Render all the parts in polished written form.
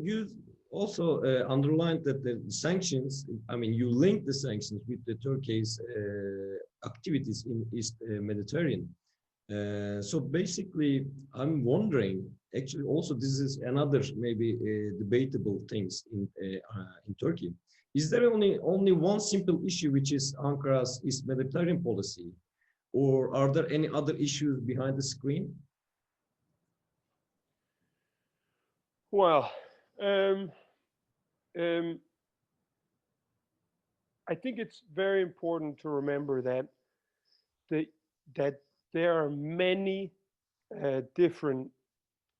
you also underlined that the sanctions, I mean, you link the sanctions with the Turkey's activities in East Mediterranean. So basically, I'm wondering, actually, also this is another maybe debatable things in Turkey. Is there only one simple issue, which is Ankara's East Mediterranean policy, or are there any other issues behind the screen? Well, I think it's very important to remember that there are many different,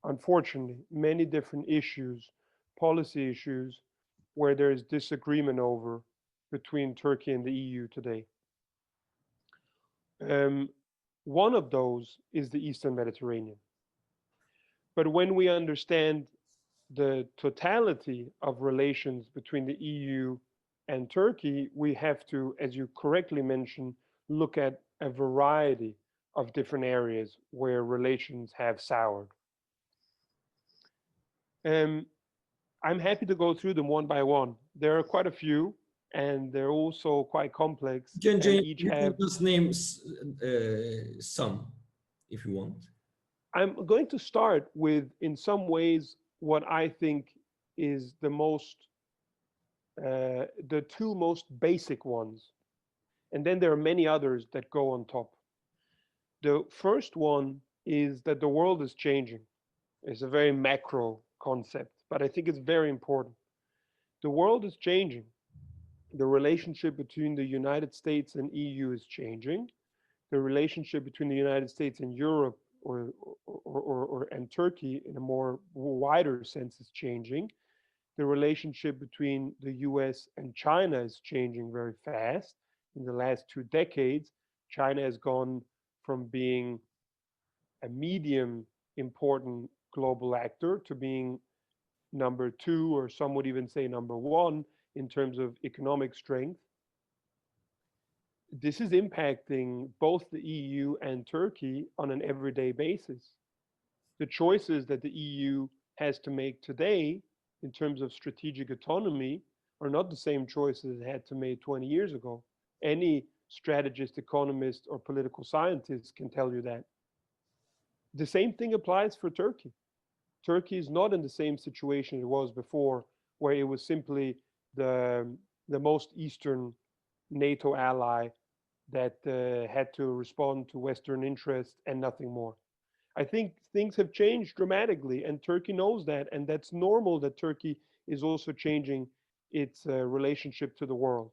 unfortunately, many different issues, policy issues, where there is disagreement over between Turkey and the EU today. One of those is the Eastern Mediterranean. But when we understand the totality of relations between the EU and Turkey, we have to, as you correctly mentioned, look at a variety of different areas where relations have soured. I'm happy to go through them one by one. There are quite a few, and they're also quite complex. Can each you have... can just name some, if you want. I'm going to start with, in some ways, what I think is the two most basic ones. And then there are many others that go on top. The first one is that the world is changing. It's a very macro concept, but I think it's very important. The world is changing. The relationship between the United States and EU is changing. The relationship between the United States and Europe and Turkey in a more wider sense is changing. The relationship between the US and China is changing very fast. In the last 2 decades, China has gone from being a medium important global actor to being number 2, or some would even say number 1 in terms of economic strength. This is impacting both the EU and Turkey on an everyday basis. The choices that the EU has to make today in terms of strategic autonomy are not the same choices it had to make 20 years ago. Any strategist, economist, or political scientist can tell you that. The same thing applies for Turkey. Turkey is not in the same situation it was before, where it was simply the most eastern NATO ally that had to respond to Western interests and nothing more. I think things have changed dramatically, and Turkey knows that, and that's normal that Turkey is also changing its relationship to the world.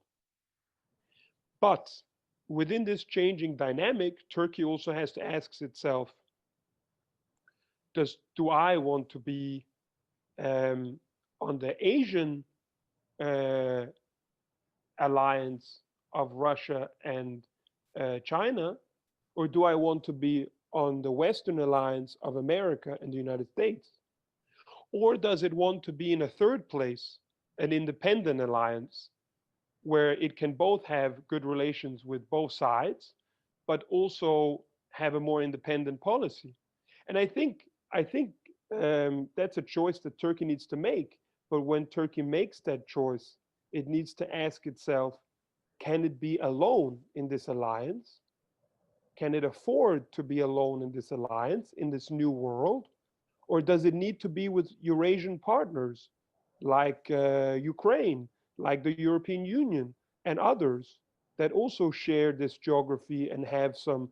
But within this changing dynamic, Turkey also has to ask itself, do I want to be on the Asian alliance of Russia and China, or do I want to be on the Western alliance of America and the United States? Or does it want to be in a third place, an independent alliance, where it can both have good relations with both sides, but also have a more independent policy? And I think that's a choice that Turkey needs to make. But when Turkey makes that choice, it needs to ask itself, can it be alone in this alliance? Can it afford to be alone in this alliance, in this new world? Or does it need to be with Eurasian partners like Ukraine, like the European Union and others that also share this geography and have some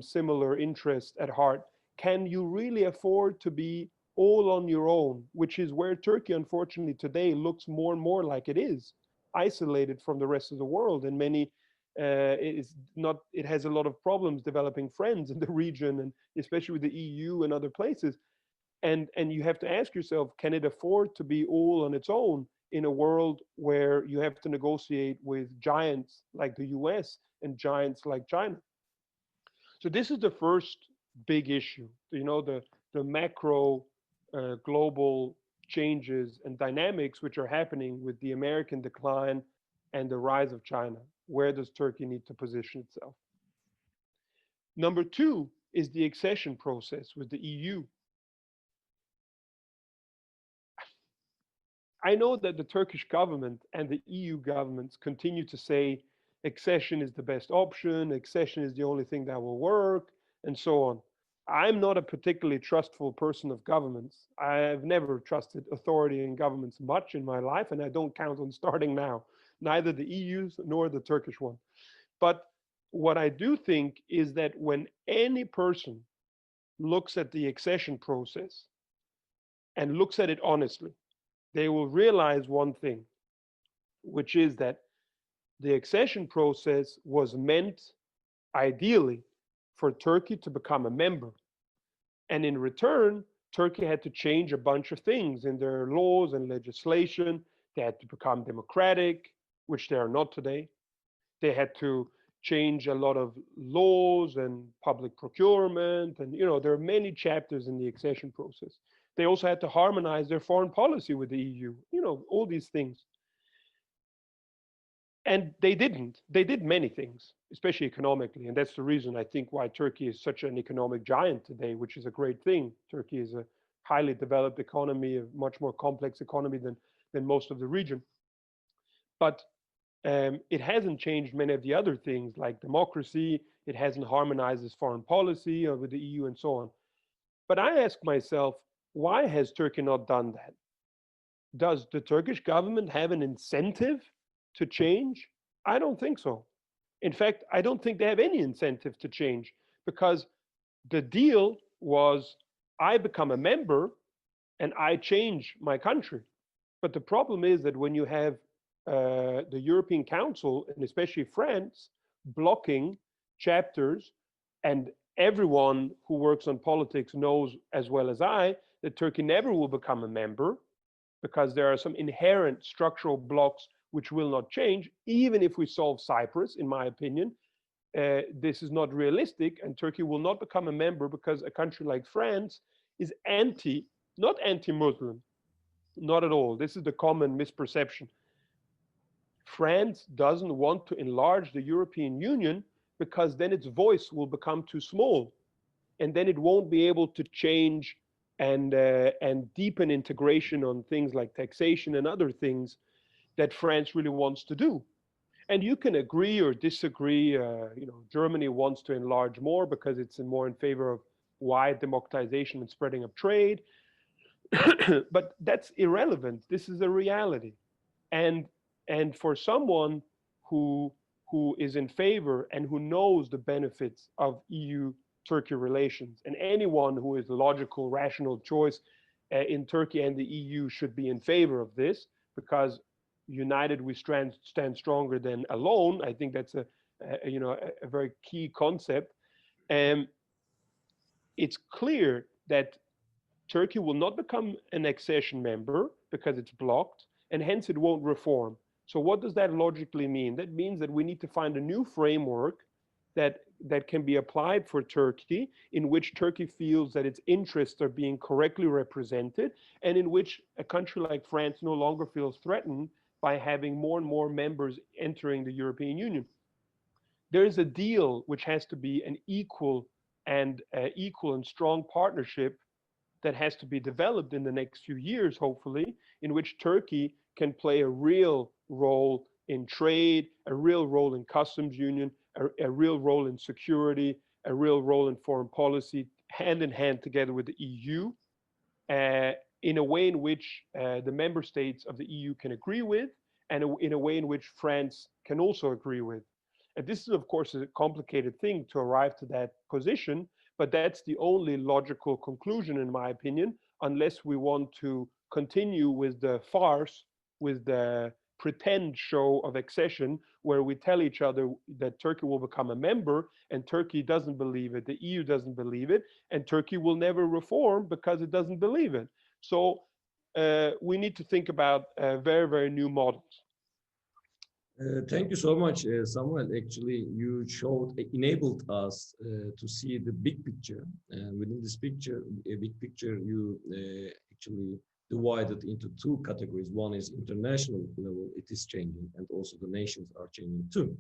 similar interests at heart? Can you really afford to be all on your own, which is where Turkey, unfortunately, today looks more and more like it is, isolated from the rest of the world, and it has a lot of problems developing friends in the region, and especially with the EU and other places. And you have to ask yourself, can it afford to be all on its own in a world where you have to negotiate with giants like the US and giants like China? So this is the first big issue, the macro global changes and dynamics which are happening with the American decline and the rise of China. Where does Turkey need to position itself? Number 2 is the accession process with the EU. I know that the Turkish government and the EU governments continue to say accession is the best option, accession is the only thing that will work, and so on. I'm not a particularly trustful person of governments. I've never trusted authority in governments much in my life, and I don't count on starting now, neither the EU's nor the Turkish one. But what I do think is that when any person looks at the accession process and looks at it honestly, they will realize one thing, which is that the accession process was meant ideally for Turkey to become a member. And in return, Turkey had to change a bunch of things in their laws and legislation. They had to become democratic, which they are not today. They had to change a lot of laws and public procurement. And, there are many chapters in the accession process. They also had to harmonize their foreign policy with the EU, all these things. And they didn't. They did many things, especially economically. And that's the reason I think why Turkey is such an economic giant today, which is a great thing. Turkey is a highly developed economy, a much more complex economy than most of the region. But it hasn't changed many of the other things like democracy. It hasn't harmonized its foreign policy with the EU and so on. But I ask myself, why has Turkey not done that? Does the Turkish government have an incentive to change? I don't think so. In fact, I don't think they have any incentive to change, because the deal was I become a member and I change my country. But the problem is that when you have the European Council, and especially France, blocking chapters, and everyone who works on politics knows as well as I that Turkey never will become a member, because there are some inherent structural blocks which will not change, even if we solve Cyprus, in my opinion. This is not realistic, and Turkey will not become a member because a country like France is not anti-Muslim, not at all. This is the common misperception. France doesn't want to enlarge the European Union because then its voice will become too small, and then it won't be able to change and deepen integration on things like taxation and other things that France really wants to do. And you can agree or disagree. Germany wants to enlarge more because it's more in favor of wide democratization and spreading of trade. But that's irrelevant. This is a reality. And for someone who is in favor and who knows the benefits of EU-Turkey relations, and anyone who is a logical, rational choice in Turkey and the EU should be in favor of this, because united we stand stronger than alone. I think that's a very key concept. It's clear that Turkey will not become an accession member because it's blocked, and hence it won't reform. So what does that logically mean? That means that we need to find a new framework that can be applied for Turkey, in which Turkey feels that its interests are being correctly represented, and in which a country like France no longer feels threatened by having more and more members entering the European Union. There is a deal which has to be an equal and strong partnership that has to be developed in the next few years, hopefully, in which Turkey can play a real role in trade, a real role in customs union, a real role in security, a real role in foreign policy, hand in hand together with the EU, in a way in which the member states of the EU can agree with, and in a way in which France can also agree with. And this is, of course, a complicated thing to arrive to that position, but that's the only logical conclusion, in my opinion, unless we want to continue with the farce, with the pretend show of accession, where we tell each other that Turkey will become a member, and Turkey doesn't believe it, the EU doesn't believe it, and Turkey will never reform because it doesn't believe it. So we need to think about very, very new models. Thank you so much, Samuel. Actually, you enabled us to see the big picture. And within this picture, a big picture, you actually divided into two categories. One is international level, it is changing, and also the nations are changing too.